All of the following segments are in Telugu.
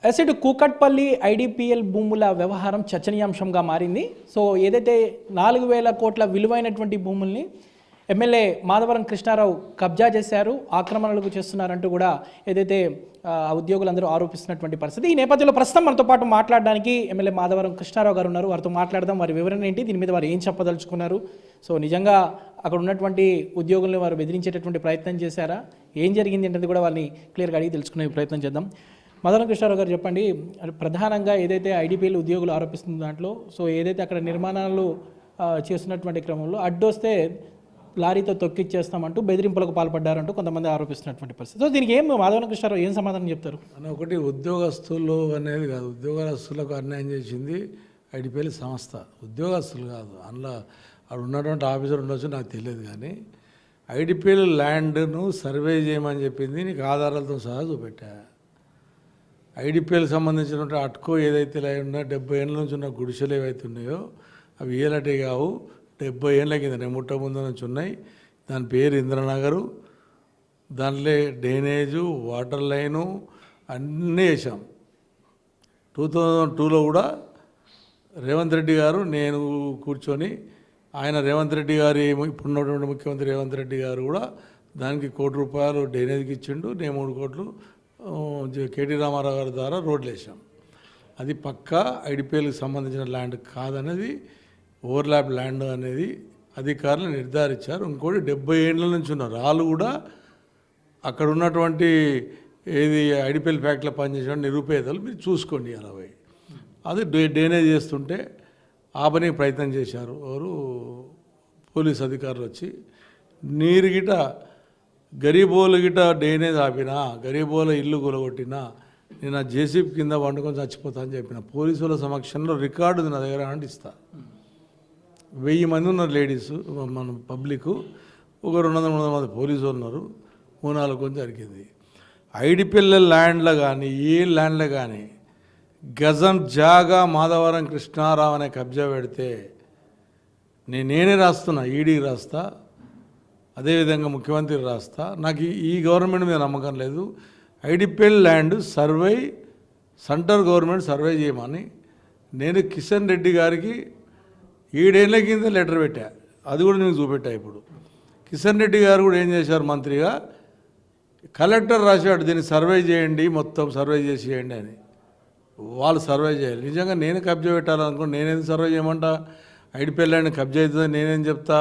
అసలు కూకట్పల్లి ఐడిపిఎల్ భూముల వ్యవహారం చర్చనీయాంశంగా మారింది. సో ఏదైతే 4,000 కోట్ల విలువైనటువంటి భూముల్ని ఎమ్మెల్యే మాధవరం కృష్ణారావు కబ్జా చేశారు, ఆక్రమణలకు చేస్తున్నారంటూ కూడా ఏదైతే ఉద్యోగులందరూ ఆరోపిస్తున్నటువంటి పరిస్థితి. ఈ నేపథ్యంలో ప్రస్తుతం మనతో పాటు మాట్లాడడానికి ఎమ్మెల్యే మాధవరం కృష్ణారావు గారు ఉన్నారు. వారితో మాట్లాడదాం, వారి వివరణ ఏంటి, దీని మీద వారు ఏం చెప్పదలుచుకున్నారు, సో నిజంగా అక్కడ ఉన్నటువంటి ఉద్యోగులను వారు బెదిరించేటటువంటి ప్రయత్నం చేశారా, ఏం జరిగింది అంటే కూడా వారిని క్లియర్గా అడిగి తెలుసుకునే ప్రయత్నం చేద్దాం. మాధవరం కృష్ణారావు గారు చెప్పండి, ప్రధానంగా ఏదైతే ఐడిపిఎల్ ఉద్యోగులు ఆరోపిస్తున్న దాంట్లో సో ఏదైతే అక్కడ నిర్మాణాలు చేస్తున్నటువంటి క్రమంలో అడ్డొస్తే లారీతో తొక్కిచ్చేస్తామంటూ బెదిరింపులకు పాల్పడ్డారంటూ కొంతమంది ఆరోపిస్తున్నటువంటి పరిస్థితి. సో దీనికి ఏం మాధవరం కృష్ణారావు ఏం సమాధానం చెప్తారు? ఒకటి ఉద్యోగస్తులు అనేది కాదు, ఉద్యోగస్తులకు అన్యాయం చేసింది ఐడిపిఎల్ సంస్థ, ఉద్యోగస్తులు కాదు. అందులో అక్కడ ఉన్నటువంటి ఆఫీసర్ ఉండొచ్చు, నాకు తెలియదు. కానీ ఐడిపిఎల్ ల్యాండ్ను సర్వే చేయమని చెప్పింది నీకు ఆధారాలతో సహా చూపెట్టా. ఐడిపిఎల్ సంబంధించినటువంటి అట్కో ఏదైతే ఉన్నా 70 ఏళ్ళ నుంచి ఉన్న గుడిసెలు ఏవైతే ఉన్నాయో అవి ఏలటే కావు, 70 ఏళ్ళ కింద ముట్ట ముందు నుంచి ఉన్నాయి. దాని పేరు ఇంద్రనగరు, దాంట్లో డ్రైనేజు, వాటర్ లైను అన్నీ వేసాం. 2002లో కూడా రేవంత్ రెడ్డి గారు నేను కూర్చొని ఆయన రేవంత్ రెడ్డి గారు ఇప్పుడున్నటువంటి ముఖ్యమంత్రి రేవంత్ రెడ్డి గారు కూడా దానికి ₹1 కోటి డ్రైనేజ్కి ఇచ్చిండు, నేను 3 కోట్లు కేటీ రామారావు గారి ద్వారా రోడ్లు వేసాం. అది పక్కా ఐడిపిఎల్కి సంబంధించిన ల్యాండ్ కాదనేది, ఓవర్లాప్ ల్యాండ్ అనేది అధికారులు నిర్ధారించారు. ఇంకోటి 70 ఏళ్ళ నుంచి ఉన్నారు వాళ్ళు కూడా అక్కడ ఉన్నటువంటి ఏది ఐడిపిఎల్ ఫ్యాక్టరీలో పనిచేసిన నిరుపేదలు మీరు చూసుకోండి. అలా పోయి అది డ్రైనేజ్ చేస్తుంటే ఆపనికి ప్రయత్నం చేశారు ఎవరు, పోలీస్ అధికారులు వచ్చి. నీరు గిట గరీబోలు గిట డ్రైనేజ్ ఆపినా, గరీబోల ఇల్లు కూలగొట్టినా నేను ఆ జేసీబీ కింద వండుకొని చచ్చిపోతా అని చెప్పిన. పోలీసుల సమక్షంలో రికార్డు నా దగ్గర అంటే ఇస్తా. 1000 మంది ఉన్నారు లేడీస్, మన పబ్లిక్, ఒక 200-300 మంది పోలీసులు ఉన్నారు. 3-4 కొంచెం జరిగింది. ఐడిపిఎల్ ల్యాండ్లో కానీ ఏ ల్యాండ్లో కానీ గజం జాగా మాధవరం కృష్ణారావు అనే కబ్జా పెడితే నేనే రాస్తున్నా, ఈడీకి రాస్తా, అదేవిధంగా ముఖ్యమంత్రికి రాస్తా. నాకు ఈ గవర్నమెంట్ మీద నమ్మకం లేదు. IDPL land survey central government survey చేయమని నేను కిషన్ రెడ్డి గారికి 7 ఏళ్ళ కింద లెటర్ పెట్టా, అది కూడా నేను చూపెట్టా. ఇప్పుడు కిషన్ రెడ్డి గారు కూడా ఏం చేశారు, మంత్రిగా కలెక్టర్ రాశాడు దీన్ని సర్వే చేయండి, మొత్తం సర్వే చేసి చేయండి అని. వాళ్ళు సర్వే చేయాలి. నిజంగా నేను కబ్జా పెట్టాలనుకో నేనేం సర్వే చేయమంటా? ఐడిపిఎల్ ల్యాండ్ కబ్జా అవుతుందని నేనేం చెప్తా?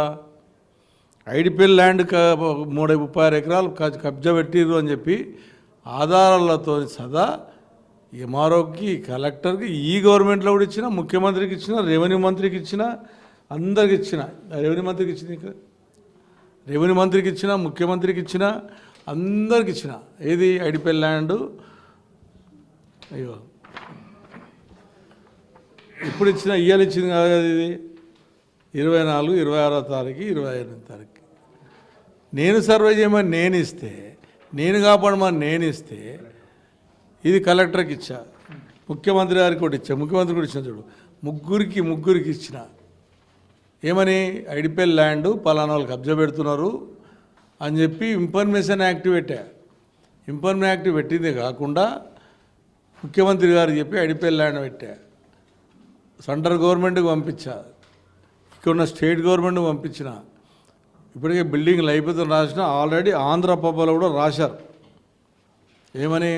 ఐడిపిఎల్ ల్యాండ్ 36 ఎకరాలు కబ్జా పెట్టిర్రు అని చెప్పి ఆధారాలతో సదా ఎంఆర్ఓకి, కలెక్టర్కి, ఈ గవర్నమెంట్లో కూడా ఇచ్చిన, ముఖ్యమంత్రికి ఇచ్చిన, రెవెన్యూ మంత్రికి ఇచ్చిన, అందరికి ఇచ్చిన. రెవెన్యూ మంత్రికి ఇచ్చింది, ఇంకా రెవెన్యూ మంత్రికి ఇచ్చిన, ముఖ్యమంత్రికి ఇచ్చిన, అందరికి ఇచ్చిన. ఏది ఐడిపిఎల్ ల్యాండ్ అయ్యో ఇప్పుడు ఇచ్చిన, ఇవాళ ఇచ్చింది కాదు ఇది 24, 26వ తారీఖు, 25వ తారీఖు. నేను సర్వే చేయమని నేను ఇస్తే, నేను కాపాడమని నేను ఇస్తే, ఇది కలెక్టర్కి ఇచ్చా, ముఖ్యమంత్రి గారికి కూడా ఇచ్చా, ముఖ్యమంత్రి కూడా ఇచ్చిన. చూడు, ముగ్గురికి ఇచ్చిన. ఏమని? ఐడిపిఎల్ ల్యాండ్ పలానా వాళ్ళు కబ్జా పెడుతున్నారు అని చెప్పి ఇన్ఫర్మేషన్ యాక్ట్ పెట్టా. ఇన్ఫర్మేషన్ యాక్ట్ పెట్టిందే కాకుండా ముఖ్యమంత్రి గారు చెప్పి ఐడిపిఎల్ ల్యాండ్ పెట్టా. సెంట్రల్ గవర్నమెంట్కి పంపించా, ఇక్కడ ఉన్న స్టేట్ గవర్నమెంట్కి పంపించిన. ఇప్పటికే బిల్డింగ్లు అయిపోతుంది రాసిన. ఆల్రెడీ ఆంధ్రప్రభలో కూడా రాశారు. ఏమని?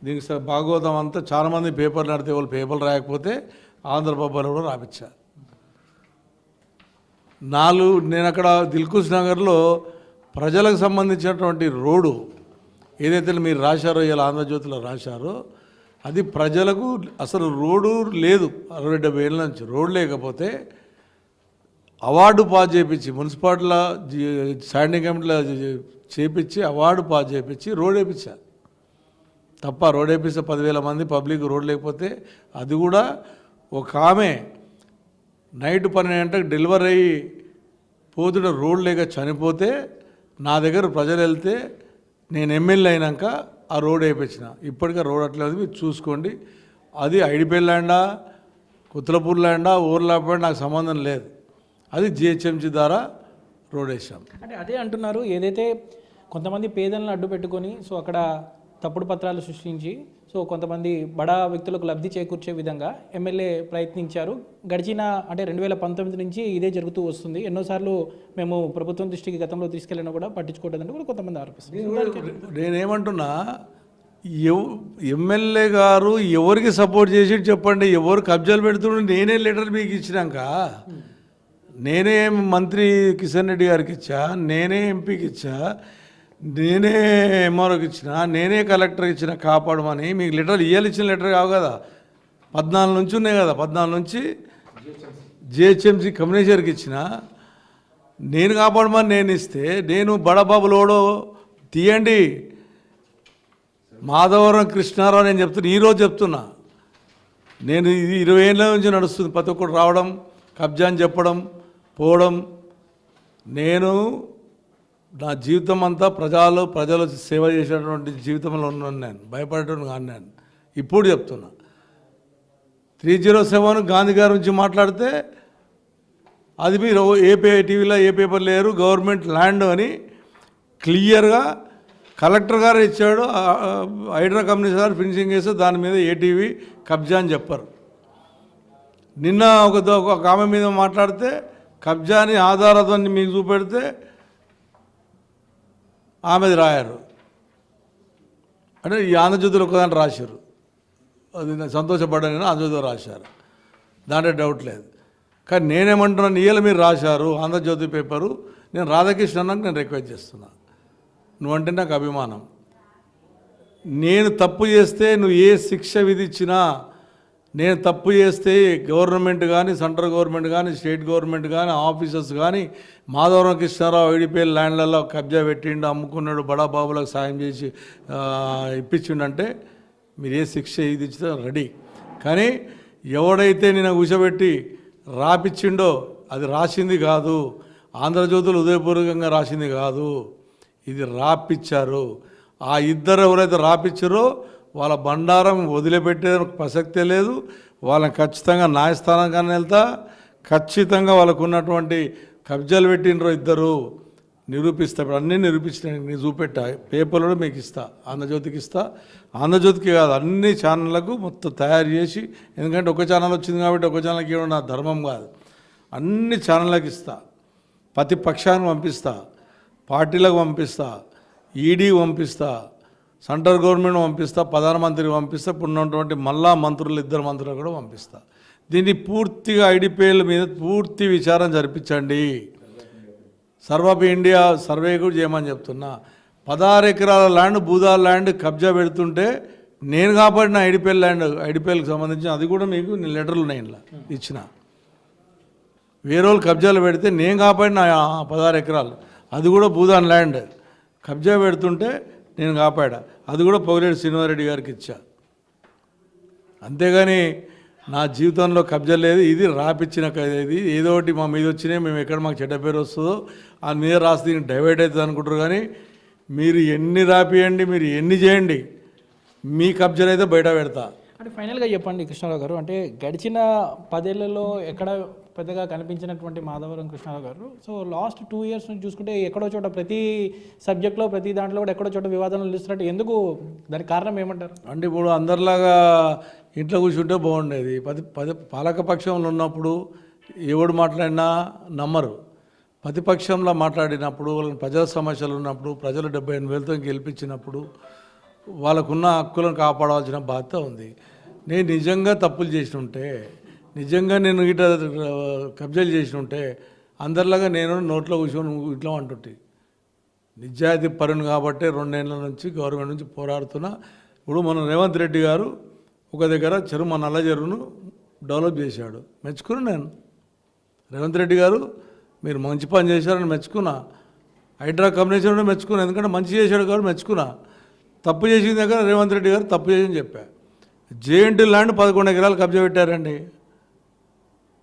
దీనికి భాగవతం అంతా చాలామంది పేపర్లు నడితే వాళ్ళు పేపర్లు రాయకపోతే ఆంధ్రప్రభలో కూడా రాపించా. 4 నేను అక్కడ దిల్కుష్ నగర్లో ప్రజలకు సంబంధించినటువంటి రోడ్డు ఏదైతే మీరు రాశారో, ఇలా ఆంధ్రజ్యోతిలో రాశారో, అది ప్రజలకు అసలు రోడ్డు లేదు. 60-70 ఏళ్ళ నుంచి రోడ్డు లేకపోతే అవార్డు పాస్ చేయించి, మున్సిపాలిటీలో స్టాండింగ్ కమిటీలో చేపించి అవార్డు పాస్ చేయించి రోడ్ వేయించా. తప్ప రోడ్ వేపిస్తే 10,000 మంది పబ్లిక్ రోడ్ లేకపోతే, అది కూడా ఒక ఆమె నైట్ 12 గంటలకు డెలివరీ అయ్యి పోతుంటే రోడ్ లేక చనిపోతే నా దగ్గర ప్రజలు వెళ్తే నేను ఎమ్మెల్యే అయినాక ఆ రోడ్ వేయించిన. ఇప్పటికే రోడ్ అట్లా మీరు చూసుకోండి. అది ఐడిపిఎల్ ల్యాండా, కుత్లపూర్ ల్యాండా, ఓవర్లాప్ ల్యాండ్ నాకు సంబంధం లేదు. అది జిహెచ్ఎంసీ ద్వారా రోడ్ వేసాం. అంటే అదే అంటున్నారు, ఏదైతే కొంతమంది పేదలను అడ్డు పెట్టుకొని సో అక్కడ తప్పుడు పత్రాలు సృష్టించి సో కొంతమంది బడా వ్యక్తులకు లబ్ధి చేకూర్చే విధంగా ఎమ్మెల్యే ప్రయత్నించారు. గడిచిన అంటే 2019 నుంచి ఇదే జరుగుతూ వస్తుంది. ఎన్నోసార్లు మేము ప్రభుత్వం దృష్టికి గతంలో తీసుకెళ్ళినా కూడా పట్టించుకోవద్దని కూడా కొంతమంది ఆరోపిస్తున్నారు. నేనేమంటున్నా, ఎమ్మెల్యే గారు ఎవరికి సపోర్ట్ చేసి చెప్పండి. ఎవరు కబ్జాలు పెడుతుండే నేనే లెటర్ మీకు ఇచ్చినాక, నేనే మంత్రి కిషన్ రెడ్డి గారికి ఇచ్చా, నేనే ఎంపీకి ఇచ్చా, నేనే ఎంఆర్ఓకి ఇచ్చిన, నేనే కలెక్టర్కి ఇచ్చిన కాపాడమని. మీకు లెటర్ ఇచ్చిన లెటర్ కావు కదా, 14 నుంచి ఉన్నాయి కదా, 14 నుంచి జిహెచ్ఎంసీ కమిషనర్కి ఇచ్చిన. నేను కాపాడమని నేను ఇస్తే, నేను బడబాబులోడో తీయండి మాధవరం కృష్ణారావు నేను చెప్తున్నా, ఈరోజు చెప్తున్నా. నేను ఇది 20 ఏళ్ళ నుంచి నడుస్తుంది. ప్రతి ఒక్కరు రావడం, కబ్జా అని చెప్పడం, పోవడం. నేను నా జీవితం అంతా ప్రజలు సేవ చేసేటువంటి జీవితంలో ఉన్నాను. నేను భయపడేటోని కాను. నేను ఇప్పుడు చెప్తున్నా, 307 గాంధీ గారి నుంచి మాట్లాడితే అది మీరు టీవీలో ఏ పేపర్ లేరు, గవర్నమెంట్ ల్యాండ్ అని క్లియర్గా కలెక్టర్ గారు ఇచ్చాడు. హైడ్రా కంపెనీ సార్ ఫినిషింగ్ చేస్తే దాని మీద ఏటీవీ కబ్జా అని చెప్పారు. నిన్న ఒక ఆమె మీద మాట్లాడితే కబ్జాని ఆధారాన్ని మీకు చూపెడితే ఆమెది రాయారు. అంటే ఈ ఆంధ్రజ్యోతిలో ఒకదాన్ని రాశారు, అది నేను సంతోషపడ్డాను. ఆంధ్రజ్యోతిలో రాశారు, దాంట్లో డౌట్ లేదు. కానీ నేనేమంటున్నాను, ఇవాళ మీరు రాశారు ఆంధ్రజ్యోతి పేపరు, నేను రాధాకృష్ణకి నేను రిక్వెస్ట్ చేస్తున్నా, నువ్వంటే నాకు అభిమానం. నేను తప్పు చేస్తే నువ్వు ఏ శిక్ష విధించినా, నేను తప్పు చేస్తే గవర్నమెంట్ కానీ, సెంట్రల్ గవర్నమెంట్ కానీ, స్టేట్ గవర్నమెంట్ కానీ, ఆఫీసర్స్ కానీ మాధవరం కృష్ణారావు ఐడిపిఎల్ ల్యాండ్లలో కబ్జా పెట్టిండు, అమ్ముకున్నాడు, బడాబాబులకు సాయం చేసి ఇప్పించిండంటే మీరు ఏ శిక్ష విధించినా రెడీ. కానీ ఎవడైతే నేను కూర్చోబెట్టి రాపిచ్చిండో అది రాసింది కాదు, ఆంధ్రజ్యోతులు ఉదయపూర్వకంగా రాసింది కాదు, ఇది రాపిచ్చారు. ఆ ఇద్దరు ఎవరైతే రాపిచ్చారో వాళ్ళ బండారం వదిలిపెట్టే ప్రసక్తే లేదు. వాళ్ళని ఖచ్చితంగా న్యాయస్థానంగానే వెళ్తా, ఖచ్చితంగా వాళ్ళకు ఉన్నటువంటి కబ్జాలు పెట్టినరో ఇద్దరు నిరూపిస్తా. ఇప్పుడు అన్నీ నిరూపించిన నేను చూపెట్టా, పేపర్లో మీకు ఇస్తా, ఆంధ్రజ్యోతికి ఇస్తా. ఆంధ్రజ్యోతికి కాదు, అన్ని ఛానళ్ళకు మొత్తం తయారు చేసి, ఎందుకంటే ఒక ఛానల్ వచ్చింది కాబట్టి ఒక ఛానల్కి ఇవ్వడం నా ధర్మం కాదు, అన్ని ఛానళ్ళకి ఇస్తా. ప్రతి పక్షాన్ని పంపిస్తా, పార్టీలకు పంపిస్తా, ఈడీ పంపిస్తా, సెంట్రల్ గవర్నమెంట్ పంపిస్తా, ప్రధానమంత్రికి పంపిస్తా, ఇప్పుడు ఉన్నటువంటి మళ్ళా మంత్రులు, ఇద్దరు మంత్రులు కూడా పంపిస్తా. దీన్ని పూర్తిగా ఐడిపిఎల్ మీద పూర్తి విచారం జరిపించండి. సర్వప్ ఇండియా సర్వే కూడా చేయమని చెప్తున్నా. 16 ఎకరాల ల్యాండ్, భూదాల ల్యాండ్ కబ్జా పెడుతుంటే నేను కాపాడిన ఐడిపిఎల్ ల్యాండ్, ఐడిపిఎల్కి సంబంధించిన అది కూడా మీకు లెటర్లు ఉన్నాయి ఇలా ఇచ్చిన. వేరే వాళ్ళు కబ్జాలు పెడితే నేను కాపాడిన 16 ఎకరాలు, అది కూడా భూదాన్ ల్యాండ్ కబ్జా పెడుతుంటే నేను కాపాడా, అది కూడా పొగిలేటి శ్రీనివాసరెడ్డి గారికి ఇచ్చా. అంతేగాని నా జీవితంలో కబ్జా లేదు. ఇది రాపిచ్చిన ఇది ఏదో ఒకటి మా మీద వచ్చినాయి, మేము ఎక్కడ మాకు చెడ్డ పేరు వస్తుందో ఆ మీద రాసి దీనికి డైవర్ట్ అవుతుంది అనుకుంటారు. కానీ మీరు ఎన్ని రాపియండి, మీరు ఎన్ని చేయండి, మీ కబ్జాలు అయితే బయట పెడతా. అంటే ఫైనల్గా చెప్పండి కృష్ణారావు గారు, అంటే గడిచిన 10 ఏళ్లలో ఎక్కడ పెద్దగా కనిపించినటువంటి మాధవరం కృష్ణారావు గారు, సో లాస్ట్ 2 years నుంచి చూసుకుంటే ఎక్కడో చోట ప్రతి సబ్జెక్ట్లో ప్రతి దాంట్లో కూడా ఎక్కడో చోట వివాదాలు నిలుస్తున్నట్టు, ఎందుకు, దానికి కారణం ఏమంటారు? అంటే ఇప్పుడు అందరిలాగా ఇంట్లో కూర్చుంటే బాగుండేది. పాలకపక్షంలో ఉన్నప్పుడు ఎవడు మాట్లాడినా నమ్మరు. ప్రతిపక్షంలో మాట్లాడినప్పుడు, వాళ్ళని ప్రజల సమస్యలు ఉన్నప్పుడు, ప్రజలు 78,000తో గెలిపించినప్పుడు వాళ్ళకున్న హక్కులను కాపాడాల్సిన బాధ్యత ఉంది. నేను నిజంగా తప్పులు చేసి ఉంటే, నిజంగా నేను ఇట్లా కబ్జాలు చేసి ఉంటే అందరిలాగా నేను నోట్లో కూర్చొని ఇట్లా అంటుంటే, నిజాయితీ పరుని కాబట్టి 2 ఏళ్ల నుంచి గవర్నమెంట్ నుంచి పోరాడుతున్నా. ఇప్పుడు మన రేవంత్ రెడ్డి గారు ఒక దగ్గర చెరువు, మన నల్ల చెరువును డెవలప్ చేశాడు, మెచ్చుకున్నా నేను. రేవంత్ రెడ్డి గారు మీరు మంచి పని చేశారని మెచ్చుకున్నా. హైడ్రా కంపెనీ మెచ్చుకున్నా, ఎందుకంటే మంచి చేశాడు కాబట్టి మెచ్చుకున్నా. తప్పు చేసిన దగ్గర రేవంత్ రెడ్డి గారు తప్పు చేసి చెప్పా. జేఎన్టీ ల్యాండ్ 11 ఎకరాలు కబ్జా పెట్టారండి.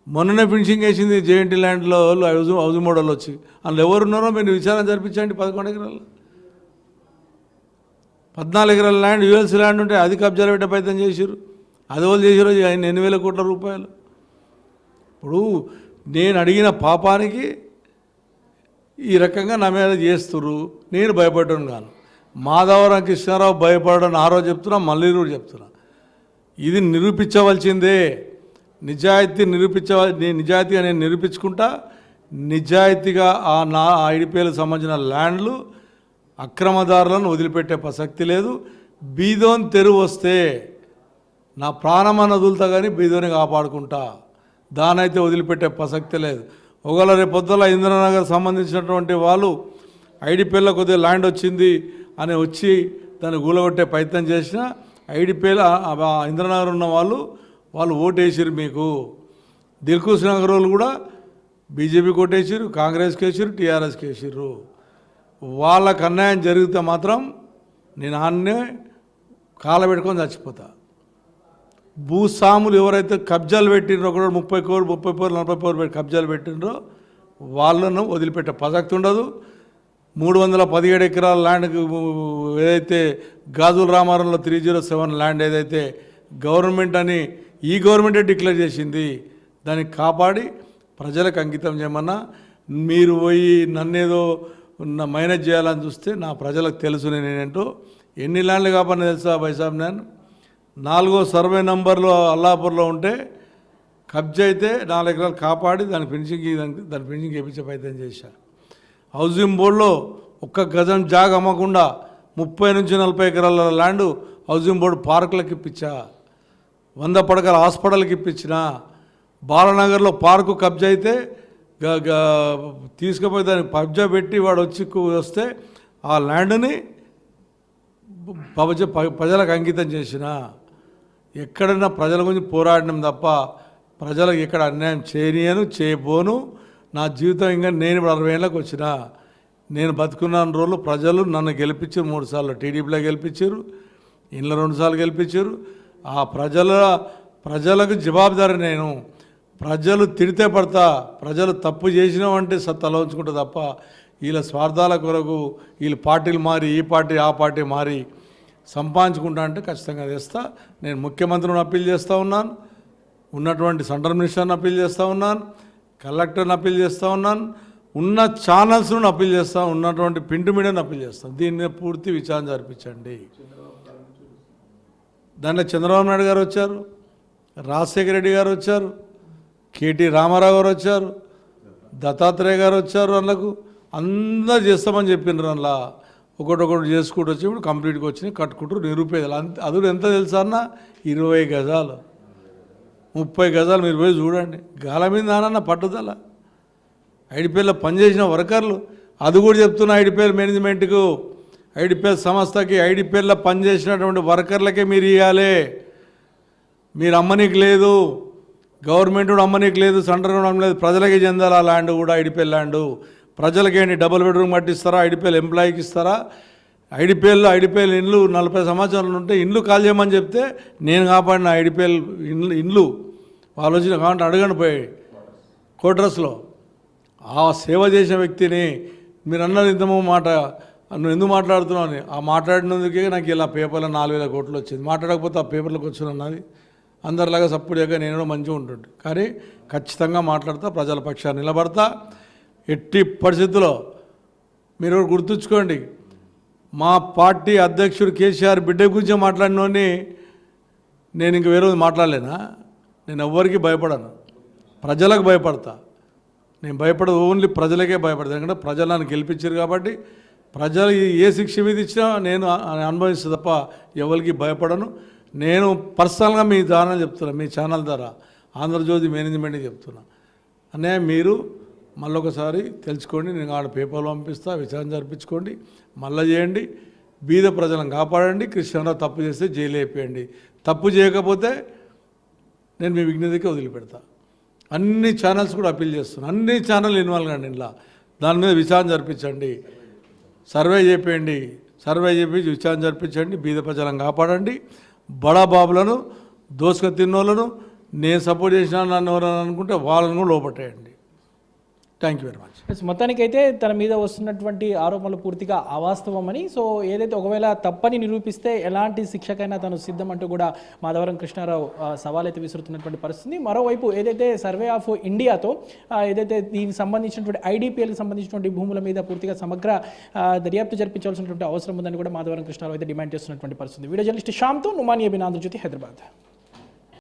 మొన్ననే ఫినిషింగ్ వేసింది జేఎన్టీ ల్యాండ్లో హౌస్ మోడల్ వచ్చి, అందులో ఎవరున్నారో మీరు విచారణ జరిపించండి. 11 ఎకరాలు, 14 ఎకరాల ల్యాండ్ యూఎల్సీ ల్యాండ్ ఉంటే అది కబ్జాలు పెట్టే ప్రయత్నం చేశారు. అది వాళ్ళు చేసారు ఆయన 8,000 కోట్ల రూపాయలు. ఇప్పుడు నేను అడిగిన పాపానికి ఈ రకంగా నా మీద చేస్తుర్రు. నేను భయపడ్డాను కాను. మాధవరం కృష్ణారావు భయపడని ఆ రోజు చెప్తున్నా, మళ్ళీ కూడా చెప్తున్నా, ఇది నిరూపించవలసిందే. నిజాయితీగా నేను నిరూపించుకుంటా. నిజాయితీగా నా ఐడిపిఎల్కి సంబంధించిన ల్యాండ్లు అక్రమదారులను వదిలిపెట్టే ప్రసక్తి లేదు. బీదోని తెరువు వస్తే నా ప్రాణమన్న వదులుతా కానీ బీదోని కాపాడుకుంటా, దానైతే వదిలిపెట్టే ప్రసక్తి లేదు. ఒకవేళ రేపు పొద్దుల ఇంద్రనగర్ సంబంధించినటువంటి వాళ్ళు ఐడిపిఎల్లో కొద్దిగా ల్యాండ్ వచ్చింది అని వచ్చి దాన్ని గూలగొట్టే ప్రయత్నం చేసిన ఐడిపిఎల్ ఇంద్రనగర్ ఉన్న వాళ్ళు ఓటేసారు. మీకు దిల్కుష్ నగర్ వాళ్ళు కూడా బీజేపీకి ఓటేసారు, కాంగ్రెస్కి వేసారు, టీఆర్ఎస్కి వేసారు. వాళ్ళకు అన్యాయం జరిగితే మాత్రం నేను ఆన్నే కాలబెట్టుకొని చచ్చిపోతా. భూస్వాములు ఎవరైతే కబ్జాలు పెట్టినరో, ఒకడు 30 కోట్లు 40 కోట్లు పెట్టి కబ్జాలు పెట్టినరో వాళ్ళను వదిలిపెట్టే ప్రసక్తి ఉండదు. 317 ఎకరాల ల్యాండ్కి ఏదైతే గాజుల రామారంలో 307 ల్యాండ్ ఏదైతే గవర్నమెంట్ అని ఈ గవర్నమెంటే డిక్లేర్ చేసింది, దాన్ని కాపాడి ప్రజలకు అంకితం చేయమన్నా. మీరు పోయి నన్నేదో మైనస్ చేయాలని చూస్తే నా ప్రజలకు తెలుసు నేనేంటో. ఎన్ని ల్యాండ్లు కాపాడినా తెలుసా బైసాబ్? నేను 4వ సర్వే నంబర్లో అల్లాపూర్లో ఉంటే కబ్జా అయితే 4 ఎకరాలు కాపాడి దాని ఫినిషింగ్ వేయించే ప్రయత్నం చేశా. హౌసింగ్ బోర్డులో 1 గజం జాగ అమ్మకుండా 30 నుంచి 40 ఎకరాల ల్యాండ్ హౌసింగ్ బోర్డు పార్కులకు ఇప్పించా, 100 పడకల హాస్పిటల్కి ఇప్పించిన. బాలనగర్లో పార్కు కబ్జా అయితే తీసుకుపోయి దాన్ని కబ్జా పెట్టి వాడు వస్తే ఆ ల్యాండ్ని ప్రజలకు అంకితం చేసిన. ఎక్కడైనా ప్రజల గురించి పోరాడడం తప్ప ప్రజలకు ఎక్కడ అన్యాయం చేయబోను. నా జీవితం ఇంకా నేను 60 ఏళ్ళకి వచ్చిన. నేను బతుకున్న రోజులు ప్రజలు నన్ను గెలిపించారు. 3 సార్లు టీడీపీలో గెలిపించారు, ఇంట్లో 2 సార్లు గెలిపించారు. ఆ ప్రజలకు జవాబుదారి నేను. ప్రజలు తిడితే పడతా, ప్రజలు తప్పు చేసినామంటే తల ఉంచుకుంటా తప్ప వీళ్ళ స్వార్థాల కొరకు వీళ్ళు పార్టీలు మారి ఈ పార్టీ ఆ పార్టీ మారి సంపాదించుకుంటా అంటే ఖచ్చితంగా చేస్తా. నేను ముఖ్యమంత్రిని అప్పీల్ చేస్తూ ఉన్నాను, ఉన్నటువంటి సెంట్రల్ మినిస్టర్ని అప్పీల్ చేస్తూ ఉన్నాను, కలెక్టర్ని అప్పీల్ చేస్తూ ఉన్నాను, ఉన్న ఛానల్స్ను అప్పీల్ చేస్తా, ఉన్నటువంటి ప్రింట్ మీడియాని అప్పీల్ చేస్తాను. దీని మీద పూర్తి విచారణ జరిపించండి. దాంట్లో చంద్రబాబు నాయుడు గారు వచ్చారు, రాజశేఖర రెడ్డి గారు వచ్చారు, కేటీ రామారావు గారు వచ్చారు, దత్తాత్రేయ గారు వచ్చారు. అందుకు అందరు చేస్తామని చెప్పినారు. అందులో ఒకటొకటి చేసుకుంటూ వచ్చి ఇప్పుడు కంప్లీట్గా వచ్చినాయి, కట్టుకుంటూ నిరూపేదాలు. అది ఎంత తెలుసా అన్న? 20 గజాలు 30 గజాలు మీరు పోయి చూడండి. గాల మీద నాన్న పట్టుదల. ఐడిపిఎల్లో పనిచేసిన వర్కర్లు, అది కూడా చెప్తున్నా ఐడిపిఎల్ మేనేజ్మెంట్కు, ఐడిపిఎల్ సంస్థకి, ఐడిపిఎల్లో పనిచేసినటువంటి వర్కర్లకే మీరు ఇవ్వాలి. మీరు అమ్మనీకి లేదు, గవర్నమెంట్ కూడా అమ్మనీకి లేదు, సెంటర్ కూడా అమ్మలేదు, ప్రజలకే చెందాలి. ఆ ల్యాండ్ కూడా ఐడిపిఎల్ ల్యాండ్ ప్రజలకేంటి? డబుల్ బెడ్రూమ్ కట్టిస్తారా? ఐడిపిఎల్ ఎంప్లాయీకి ఇస్తారా? ఐడిపిఎల్ ఇండ్లు 40 సంవత్సరాలు ఉంటే ఇండ్లు కాల్ చేయమని చెప్తే నేను కాపాడిన ఐడిపిఎల్ ఇండ్లు వాళ్ళు వచ్చిన కావాలంటే అడగండి పోయి కోట్రస్లో. ఆ సేవ చేసిన వ్యక్తిని మీరు అన్నారు ఇంతమో మాట, నువ్వు ఎందుకు మాట్లాడుతున్నావు అని. ఆ మాట్లాడినందుకే నాకు ఇలా పేపర్లో 4000 కోట్లు వచ్చింది. మాట్లాడకపోతే ఆ పేపర్లకు వచ్చినది అందరిలాగా సప్పుడుగా నేను కూడా మంచిగా ఉంటుండే. కానీ ఖచ్చితంగా మాట్లాడతా, ప్రజల పక్షాన్ని నిలబడతా. ఎట్టి పరిస్థితుల్లో మీరు గుర్తుంచుకోండి, మా పార్టీ అధ్యక్షుడు కేసీఆర్ బిడ్డ గురించి మాట్లాడినోని నేను ఇంక వేరే మాట్లాడలేనా? నేను ఎవ్వరికి భయపడను, ప్రజలకు భయపడతా. నేను భయపడదు, ఓన్లీ ప్రజలకే భయపడతాను. ఎందుకంటే ప్రజలు నన్ను గెలిపించారు కాబట్టి ప్రజలు ఏ శిక్ష విధించినా నేను అనుభవిస్తా తప్ప ఎవరికి భయపడను. నేను పర్సనల్గా మీ ద్వారా చెప్తున్నా, మీ ఛానల్ ద్వారా ఆంధ్రజ్యోతి మేనేజ్మెంట్కి చెప్తున్నా, అన్నయ్య మీరు మళ్ళీ ఒకసారి తెలుసుకోండి. నేను ఆడ పేపర్లు పంపిస్తా, విచారణ జరిపించుకోండి, మళ్ళీ చేయండి, బీద ప్రజలను కాపాడండి. కృష్ణారావు తప్పు చేస్తే జైలు అయిపోయండి, తప్పు చేయకపోతే నేను మీ విజ్ఞతకి వదిలిపెడతా. అన్ని ఛానల్స్ కూడా అప్పీల్ చేస్తున్నాను, అన్ని ఛానల్ ఇన్వాల్వ్ కండి. ఇలా దాని మీద విచారణ జరిపించండి, సర్వే చేయండి, సర్వే చేపించి విచారణ జరిపించండి, బీద ప్రజలను కాపాడండి. బడా బాబులను, దోసుక తిన్నోళ్ళను, నేను సపోర్ట్ చేసిన నన్ను ఎవరైనా అనుకుంటే వాళ్ళను కూడా లోపట్టేయండి. Thank you very much. మొత్తానికైతే తన మీద వస్తున్నటువంటి ఆరోపణలు పూర్తిగా అవాస్తవమని, సో ఏదైతే ఒకవేళ తప్పని నిరూపిస్తే ఎలాంటి శిక్షకైనా తను సిద్ధం అంటూ కూడా మాధవరం కృష్ణారావు సవాలైతే విసురుతున్నటువంటి పరిస్థితి. మరోవైపు ఏదైతే సర్వే ఆఫ్ ఇండియాతో ఏదైతే దీనికి సంబంధించినటువంటి ఐడిపిఎల్కి సంబంధించినటువంటి భూముల మీద పూర్తిగా సమగ్ర దర్యాప్తు జరిపించాల్సినటువంటి అవసరం ఉందని కూడా మాధవరం కృష్ణారావు అయితే డిమాండ్ చేస్తున్నటువంటి పరిస్థితి. వీడియో జర్నలిస్ట్ శ్యామ్తో నుమాని అభిన్, ఆంధ్రజ్యోతి, హైదరాబాద్.